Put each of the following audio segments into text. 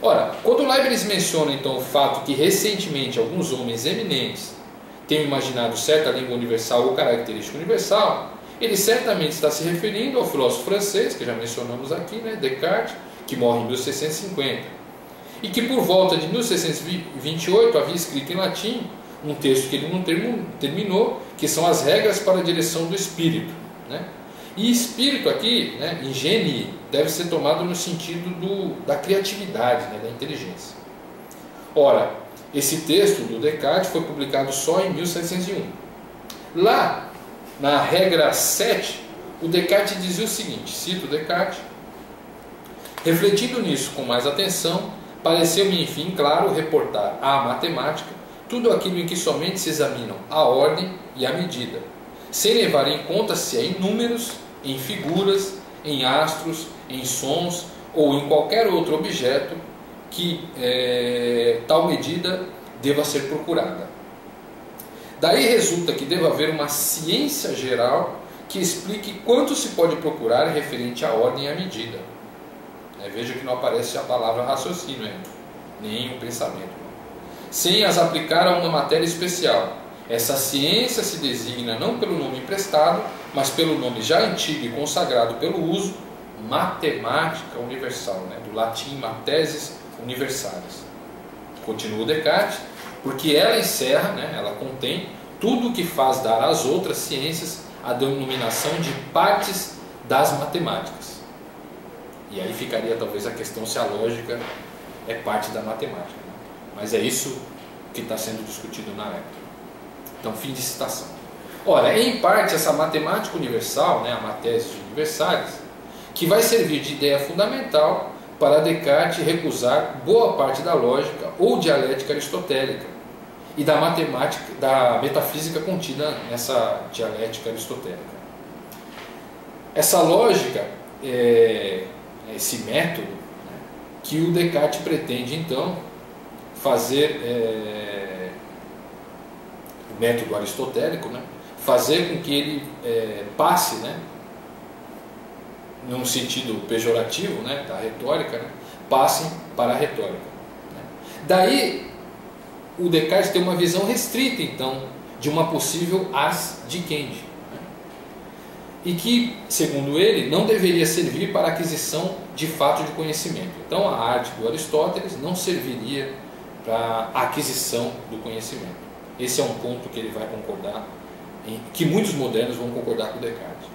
Ora, quando Leibniz menciona então o fato que recentemente alguns homens eminentes tenham imaginado certa língua universal ou característica universal, ele certamente está se referindo ao filósofo francês, que já mencionamos aqui, né, Descartes, que morre em 1650, e que por volta de 1628 havia escrito em latim um texto que ele não terminou, que são as regras para a direção do espírito, né? E espírito aqui, né, em gênio, deve ser tomado no sentido da criatividade, né, da inteligência. Ora, esse texto do Descartes foi publicado só em 1701. Lá, na regra 7, o Descartes dizia o seguinte, cito Descartes: refletindo nisso com mais atenção, pareceu-me enfim claro reportar à matemática tudo aquilo em que somente se examinam a ordem e a medida, sem levar em conta se é em números, em figuras, em astros, em sons ou em qualquer outro objeto que tal medida deva ser procurada. Daí resulta que deva haver uma ciência geral que explique quanto se pode procurar referente à ordem e à medida. Veja que não aparece a palavra raciocínio, nem o pensamento. Sem as aplicar a uma matéria especial. Essa ciência se designa não pelo nome emprestado, mas pelo nome já antigo e consagrado pelo uso, matemática universal, né? Do latim matesis universalis. Continua Descartes, porque ela encerra, né? Ela contém tudo o que faz dar às outras ciências a denominação de partes das matemáticas. E aí ficaria talvez a questão se a lógica é parte da matemática, né? Mas é isso que está sendo discutido na época. Então, fim de citação. Ora, em parte, essa matemática universal, né, a matesis universalis, que vai servir de ideia fundamental para Descartes recusar boa parte da lógica ou dialética aristotélica e da matemática, da metafísica contida nessa dialética aristotélica. Essa lógica, esse método, né, que o Descartes pretende então fazer, o método aristotélico, né, fazer com que ele passe, né, num sentido pejorativo, né, da retórica, né, passem para a retórica, né. Daí o Descartes tem uma visão restrita então de uma possível ars dicendi, né, e que, segundo ele, não deveria servir para a aquisição de fato de conhecimento. Então a arte do Aristóteles não serviria para a aquisição do conhecimento. Esse é um ponto que ele vai concordar, que muitos modernos vão concordar com Descartes.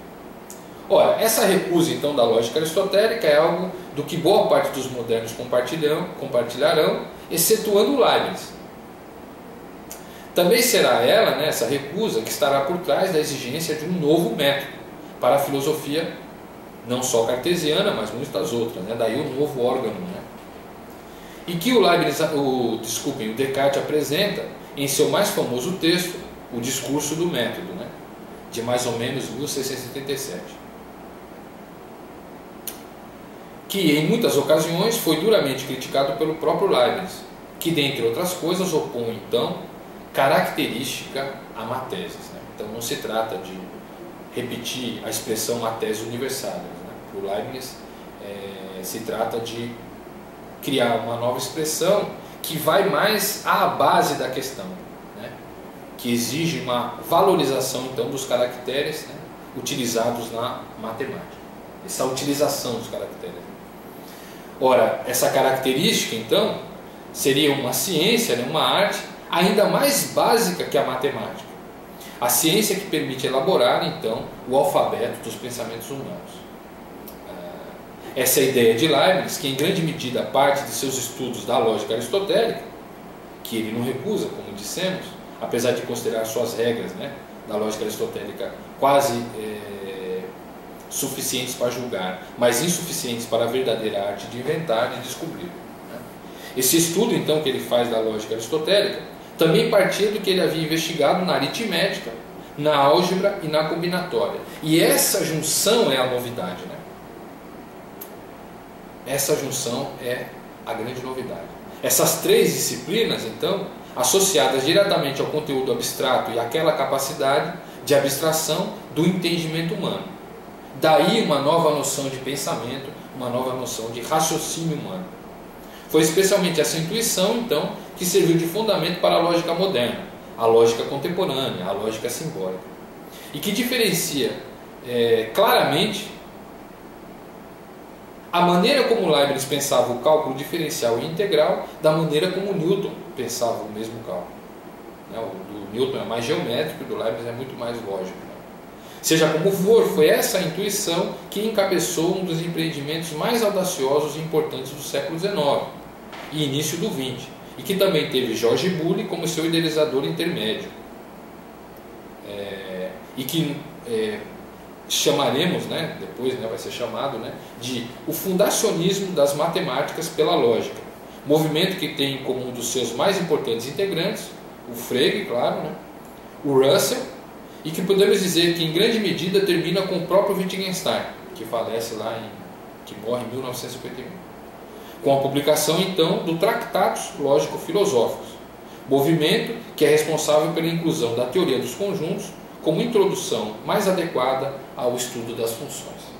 Ora, essa recusa então da lógica aristotélica é algo do que boa parte dos modernos compartilharão, excetuando Leibniz. Também será ela, né, essa recusa, que estará por trás da exigência de um novo método para a filosofia, não só cartesiana, mas muitas outras, né? Daí o novo órgão, né? E que o Descartes apresenta em seu mais famoso texto, o Discurso do Método, né, de mais ou menos 1677, que em muitas ocasiões foi duramente criticado pelo próprio Leibniz, que dentre outras coisas opõe então característica à matesis, né? Então não se trata de repetir a expressão matesis universalis, né? Para o Leibniz se trata de criar uma nova expressão que vai mais à base da questão, né, que exige uma valorização então dos caracteres, né, utilizados na matemática, essa utilização dos caracteres. Ora, essa característica então seria uma ciência, né, uma arte ainda mais básica que a matemática, a ciência que permite elaborar então o alfabeto dos pensamentos humanos. Essa é a ideia de Leibniz, que em grande medida parte de seus estudos da lógica aristotélica, que ele não recusa, como dissemos, apesar de considerar suas regras, né, da lógica aristotélica quase suficientes para julgar, mas insuficientes para a verdadeira arte de inventar e descobrir, né. Esse estudo então que ele faz da lógica aristotélica também partia do que ele havia investigado na aritmética, na álgebra e na combinatória. E essa junção é a novidade, né? Essa junção é a grande novidade. Essas três disciplinas, então, associadas diretamente ao conteúdo abstrato e àquela capacidade de abstração do entendimento humano. Daí uma nova noção de pensamento, uma nova noção de raciocínio humano. Foi especialmente essa intuição, então, que serviu de fundamento para a lógica moderna, a lógica contemporânea, a lógica simbólica, e que diferencia claramente a maneira como Leibniz pensava o cálculo diferencial e integral da maneira como Newton pensava o mesmo cálculo. O do Newton é mais geométrico, o do Leibniz é muito mais lógico. Seja como for, foi essa a intuição que encabeçou um dos empreendimentos mais audaciosos e importantes do século XIX e início do XX, e que também teve George Bully como seu idealizador intermédio, e que chamaremos, depois vai ser chamado, de o fundacionismo das matemáticas pela lógica, movimento que tem como um dos seus mais importantes integrantes o Frege, claro, o Russell, e que podemos dizer que em grande medida termina com o próprio Wittgenstein, que falece que morre em 1951, com a publicação então do Tratatus Lógico-Filosóficos, movimento que é responsável pela inclusão da teoria dos conjuntos como introdução mais adequada ao estudo das funções.